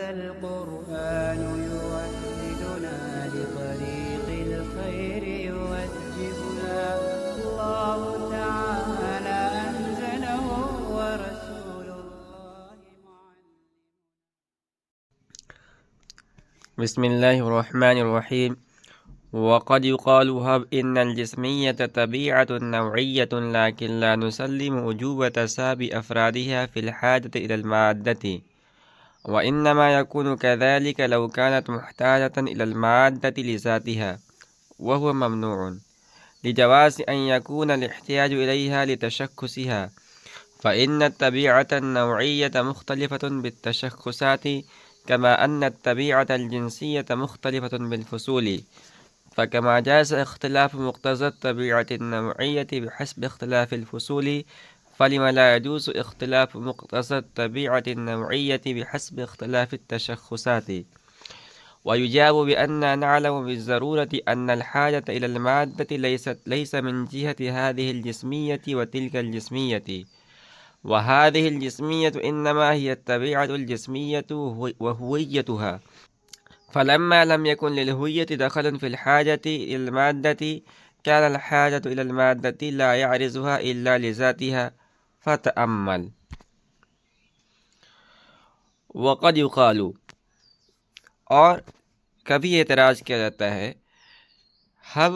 القرآن يوحدنا لطريق الخير يوجهنا الله تعالى أنزله ورسول الله بسم الله الرحمن الرحيم. وقد يقال هب إن الجسمية طبيعة نوعية لكن لا نسلم وجوب تساوي أفرادها في الحاجة إلى المادة، وإنما يكون كذلك لو كانت محتاجة إلى المادة لذاتها، وهو ممنوع لجواز أن يكون الاحتياج إليها لتشخصها، فإن الطبيعة النوعية مختلفة بالتشخصات كما أن الطبيعة الجنسية مختلفة بالفصول، فكما جاز اختلاف مقتضى الطبيعة النوعية بحسب اختلاف الفصول، فلم لا يجوز اختلاف مقتضى الطبيعة النوعية بحسب اختلاف التشخصات؟ ويجاب بأن نعلم بالضرورة أن الحاجة إلى المادة ليس من جهة هذه الجسمية وتلك الجسمية، وهذه الجسمية إنما هي الطبيعة الجسمية وهويتها، فلما لم يكن للهوية دخل في الحاجة إلى المادة كان الحاجة إلى المادة لا يعرضها إلا لذاتها. فتأمل. وقد يقال، اور کبھی اعتراض کیا جاتا ہے، اب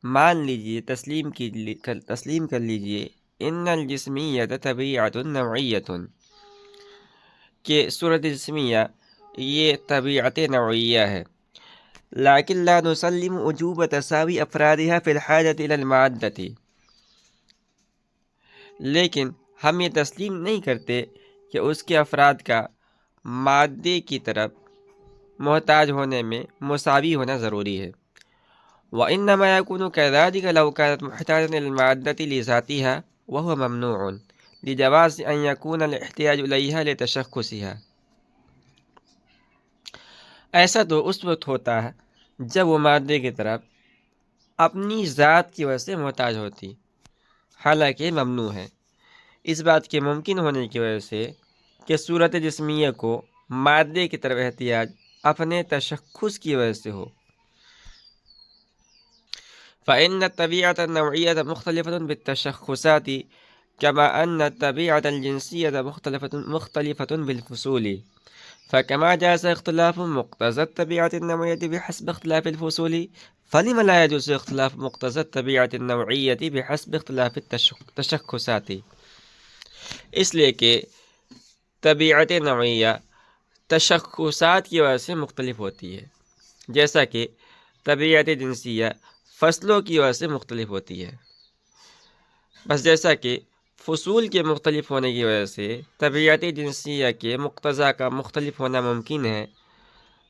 مان لیجئے، تسلیم کر لیجئے، ان الجسمیت طبیعت نوعیت، کہ صورت جسمیہ یہ طبیعت نوعیہ ہے، لیکن لا نسلم وجوب تساوی افرادها فی الحاجة الى المادة، لیکن ہم یہ تسلیم نہیں کرتے کہ اس کے افراد کا مادے کی طرف محتاج ہونے میں مساوی ہونا ضروری ہے۔ وإنما يكون كذلك لو كانت محتاجا إلى المادة لذاتها، وهو ممنوع لجواز أن يكون الاحتياج إليها لتشخصها۔ ایسا تو اس وقت ہوتا ہے جب وہ مادے کی طرف اپنی ذات کی وجہ سے محتاج ہوتی، حالانکہ ممنوع ہے اس بات کے ممکن ہونے کی وجہ سے کہ صورت جسمیہ کو مادے کی طرف احتیاج اپنے تشخص کی وجہ سے ہو۔ فإن الطبيعة النوعية مختلفة بالتشخصات كما أن الطبيعة الجنسية مختلفة بالفصول، فكما جاز اختلاف مقتضى الطبيعة النوعية بحسب اختلاف الفصول، فلم لا يجوز اختلاف مقتضى الطبيعة النوعية بحسب اختلاف التشخصات؟ اس لیے کہ طبیعت نوعیہ تشخصات کی وجہ سے مختلف ہوتی ہے، جیسا کہ طبیعت جنسیہ فصلوں کی وجہ سے مختلف ہوتی ہے۔ بس جیسا کہ فصول کے مختلف ہونے کی وجہ سے طبیعت جنسیہ کے مقتضیٰ کا مختلف ہونا ممکن ہے،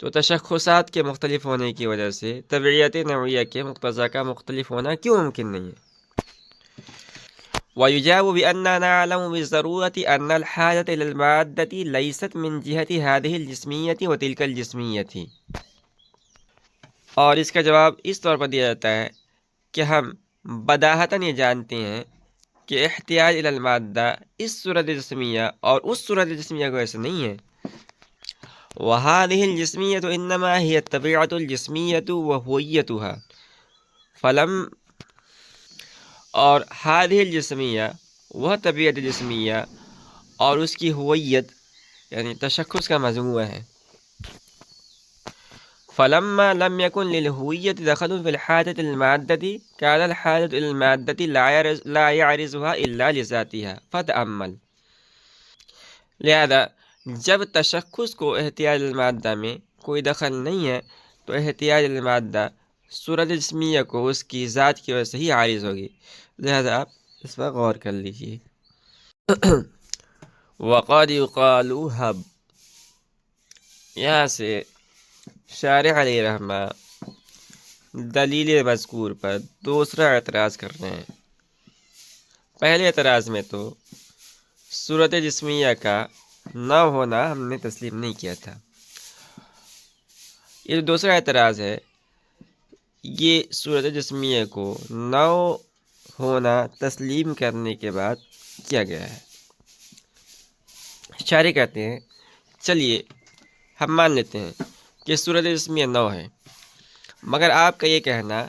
تو تشخصات کے مختلف ہونے کی وجہ سے طبیعت نوعیہ کے مقتضیٰ کا مختلف ہونا کیوں ممکن نہیں ہے؟ ويجاب بأننا نعلم بالضرورة أن الحاجة إلى المادة ليست من جهة هذه الجسمية وتلك الجسمية، اور اس کا جواب اس طور پر دیا جاتا ہے کہ ہم بداہتاً یہ جانتے ہیں کہ احتیاج الی المادہ اس صورت جسمیہ اور اس صورت جسمیہ کو ایسے نہیں ہے۔ وهذه الجسمية إنما هي الطبيعة الجسمية وهويتها، اور هذه الجسمیہ وہ طبیعت جسمیہ اور اس کی ہویت یعنی تشخص کا مجموعہ ہے۔ فلما لم يكن للهوية دخل في الحاجة المادة كان الحاجة إلى المادة لا يعرضها إلا لذاتها۔ فتأمل. لہذا جب تشخص کو احتیاج المادہ میں کوئی دخل نہیں ہے تو احتیاج المادہ صورت جسمیہ کو اس کی ذات کی وجہ سے ہی عارض ہوگی، لہذا آپ اس پر غور کر لیجیے۔ وقد يقال هب، یہاں سے شارح علیہ رحمہ دلیل مذکور پر دوسرا اعتراض کر رہے ہیں۔ پہلے اعتراض میں تو صورت جسمیہ کا نہ ہونا ہم نے تسلیم نہیں کیا تھا، یہ دوسرا اعتراض ہے، یہ صورت جسمیہ کو نہ ہونا تسلیم کرنے کے بعد کیا گیا ہے۔ شارح کہتے ہیں چلیے ہم مان لیتے ہیں کہ صورت اسمیہ 9 ہے، مگر آپ کا یہ کہنا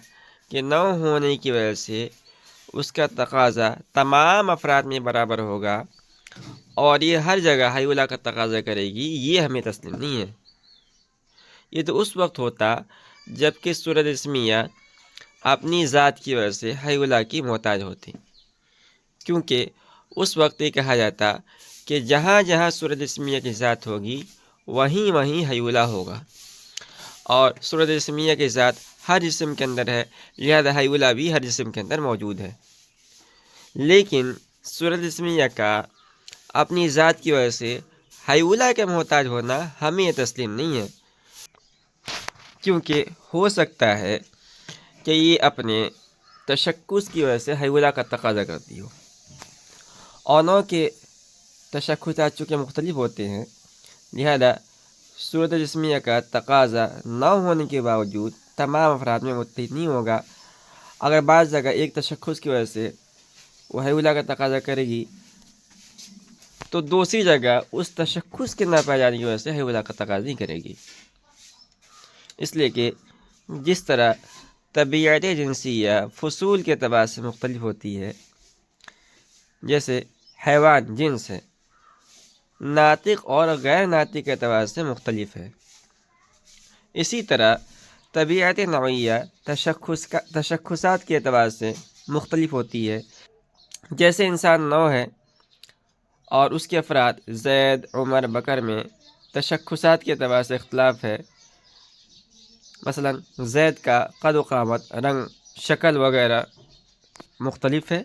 کہ 9 ہونے کی وجہ سے اس کا تقاضا تمام افراد میں برابر ہوگا اور یہ ہر جگہ حیولہ کا تقاضا کرے گی، یہ ہمیں تسلیم نہیں ہے۔ یہ تو اس وقت ہوتا جب کہ صورت اسمیہ اپنی ذات کی وجہ سے حیولہ کی محتاج ہوتی، کیونکہ اس وقت یہ کہا جاتا کہ جہاں جہاں صورت اسمیہ کی ذات ہوگی وہیں وہیں حیولہ ہوگا، اور صورت اسمیہ کی ذات ہر جسم کے اندر ہے، لہذا حیولہ بھی ہر جسم کے اندر موجود ہے۔ لیکن صورت اسمیہ کا اپنی ذات کی وجہ سے حیولہ کے محتاج ہونا ہمیں یہ تسلیم نہیں ہے، کیونکہ ہو سکتا ہے کہ یہ اپنے تشخص کی وجہ سے حیولہ کا تقاضا کرتی ہو، اور 9 کے تشخصات چونکہ مختلف ہوتے ہیں، لہذا صورت جسمیہ کا تقاضا 9 ہونے کے باوجود تمام افراد میں متحد نہیں ہوگا۔ اگر بعض جگہ ایک تشخص کی وجہ سے وہ حیولہ کا تقاضا کرے گی تو دوسری جگہ اس تشخص کے نہ پائے جانے کی وجہ سے حیولہ کا تقاضا نہیں کرے گی، اس لیے کہ جس طرح طبیعت جنسیہ فصول کے اعتبار سے مختلف ہوتی ہے، جیسے حیوان جنس ہے، ناطق اور غیر ناطق کے اعتبار سے مختلف ہے، اسی طرح طبیعت نوعیہ تشخصات کے اعتبار سے مختلف ہوتی ہے۔ جیسے انسان نوع ہے اور اس کے افراد زید، عمر، بکر میں تشخصات کے اعتبار سے اختلاف ہے، مثلا زید کا قد و قامت، رنگ، شکل وغیرہ مختلف ہے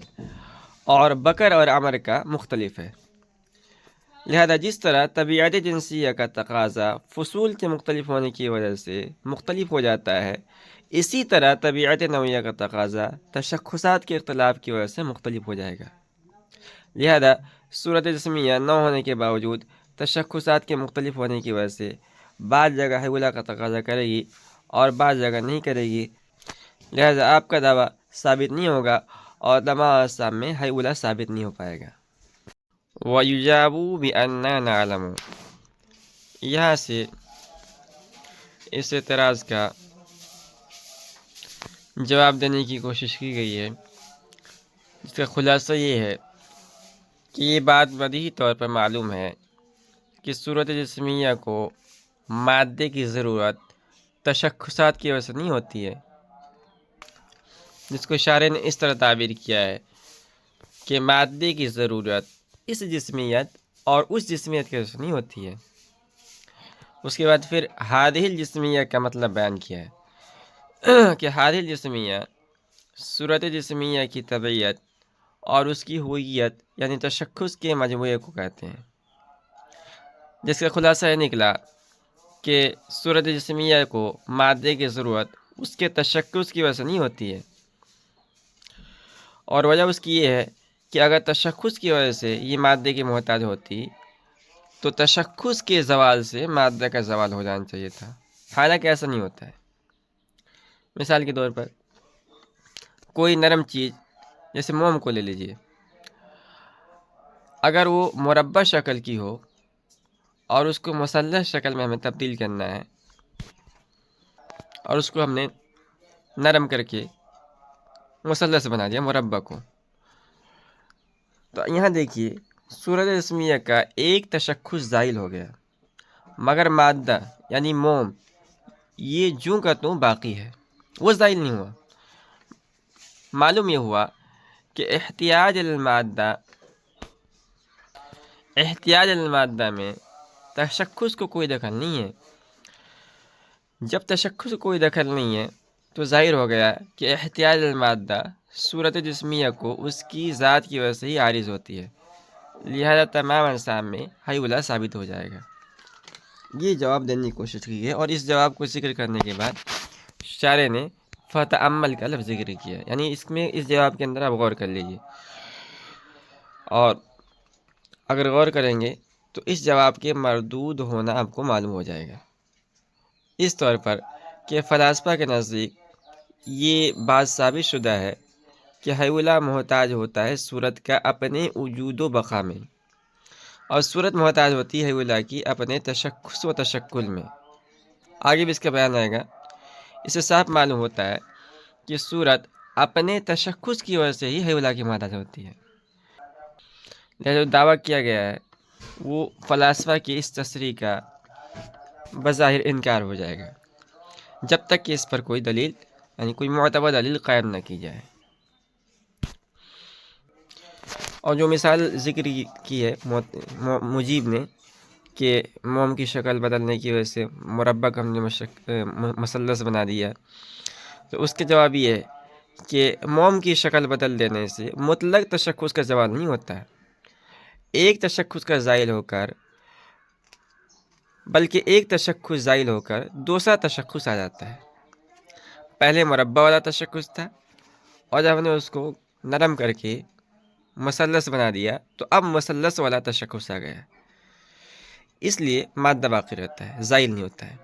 اور بکر اور عمر کا مختلف ہے، لہذا جس طرح طبیعت جنسیہ کا تقاضا فصول کے مختلف ہونے کی وجہ سے مختلف ہو جاتا ہے، اسی طرح طبیعت نوعیہ کا تقاضا تشخصات کے اختلاف کی وجہ سے مختلف ہو جائے گا۔ لہذا صورت جسمیہ 9 ہونے کے باوجود تشخصات کے مختلف ہونے کی وجہ سے بعض جگہ حیولہ کا تقاضا کرے گی اور بعض جگہ نہیں کرے گی، لہذا آپ کا دعویٰ ثابت نہیں ہوگا اور تمام اقسام میں حیولہ ثابت نہیں ہو پائے گا۔ وَيُجَابُ بِأَنَّا نَعْلَمُ، یہاں سے اس اعتراض کا جواب دینے کی کوشش کی گئی ہے، جس کا خلاصہ یہ ہے کہ یہ بات بدیہی طور پر معلوم ہے کہ صورت جسمیہ کو مادے کی ضرورت تشخصات کی وجہ سے نہیں ہوتی ہے، جس کو شارح نے اس طرح تعبیر کیا ہے کہ مادے کی ضرورت اس جسمیت اور اس جسمیت کی وجہ سے نہیں ہوتی ہے۔ اس کے بعد پھر ہادہ الجسمیہ کا مطلب بیان کیا ہے کہ ہادہ الجسمیہ صورت جسمیہ کی طبیعت اور اس کی ہوئیت یعنی تشخص کے مجموعے کو کہتے ہیں، جس کا خلاصہ یہ نکلا کہ صورت جسمیہ کو مادے کی ضرورت اس کے تشخص کی وجہ سے نہیں ہوتی ہے، اور وجہ اس کی یہ ہے کہ اگر تشخص کی وجہ سے یہ مادے کی محتاج ہوتی تو تشخص کے زوال سے مادہ کا زوال ہو جانا چاہیے تھا، حالانکہ ایسا نہیں ہوتا ہے۔ مثال کے طور پر کوئی نرم چیز جیسے موم کو لے لیجئے، اگر وہ مربع شکل کی ہو اور اس کو مثلث شکل میں ہمیں تبدیل کرنا ہے اور اس کو ہم نے نرم کر کے مثلث بنا دیا مربع کو، تو یہاں دیکھیے صورت جسمیہ کا ایک تشخص زائل ہو گیا، مگر مادہ یعنی موم یہ جوں کا توں باقی ہے، وہ زائل نہیں ہوا۔ معلوم یہ ہوا کہ احتیاج المادہ میں تشخص کو کوئی دخل نہیں ہے۔ جب تشخص کو کوئی دخل نہیں ہے تو ظاہر ہو گیا کہ احتیاج المادہ صورت جسمیہ کو اس کی ذات کی وجہ سے ہی عارض ہوتی ہے، لہذا تمام اجسام میں حیولہ ثابت ہو جائے گا۔ یہ جواب دینے کی کوشش کی ہے، اور اس جواب کو ذکر کرنے کے بعد شارح نے فتعمل کا لفظ ذکر کیا، یعنی اس جواب کے اندر آپ غور کر لیجیے، اور اگر غور کریں گے تو اس جواب کے مردود ہونا آپ کو معلوم ہو جائے گا، اس طور پر کہ فلاسفہ کے نزدیک یہ بات ثابت شدہ ہے کہ حیولہ محتاج ہوتا ہے صورت کا اپنے وجود و بقا میں، اور صورت محتاج ہوتی ہے ولا کی اپنے تشخص و تشکل میں۔ آگے بھی اس کا بیان آئے گا۔ اس سے صاف معلوم ہوتا ہے کہ صورت اپنے تشخص کی وجہ سے ہی حیولا کی محتاج ہوتی ہے۔ لہذا جو دعویٰ کیا گیا ہے وہ فلاسفہ کی اس تصریح کا بظاہر انکار ہو جائے گا جب تک کہ اس پر کوئی دلیل یعنی کوئی معتبر دلیل قائم نہ کی جائے۔ اور جو مثال ذکر کی ہے مجیب نے کہ موم کی شکل بدلنے کی وجہ سے مربع کو ہم نے مثلث بنا دیا، تو اس کے جواب یہ ہے کہ موم کی شکل بدل دینے سے مطلق تشخص کا زوال نہیں ہوتا ہے، ایک تشخص کا زائل ہو کر بلکہ ایک تشخص زائل ہو کر دوسرا تشخص آ جاتا ہے۔ پہلے مربع والا تشخص تھا اور جب ہم نے اس کو نرم کر کے مثلث بنا دیا تو اب مثلث والا تشخص آ گیا، اس لیے مادہ باقی رہتا ہے، زائل نہیں ہوتا ہے۔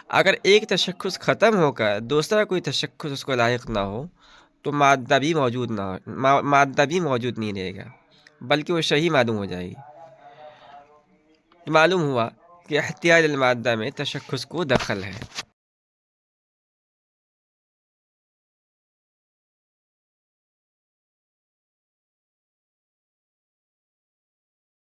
اگر ایک تشخص ختم ہو کر دوسرا کوئی تشخص اس کو لاحق نہ ہو تو مادہ بھی موجود نہیں رہے گا بلکہ وہ شہی معلوم ہو جائے گی۔ معلوم ہوا کہ احتیاج المادہ میں تشخص کو دخل ہے۔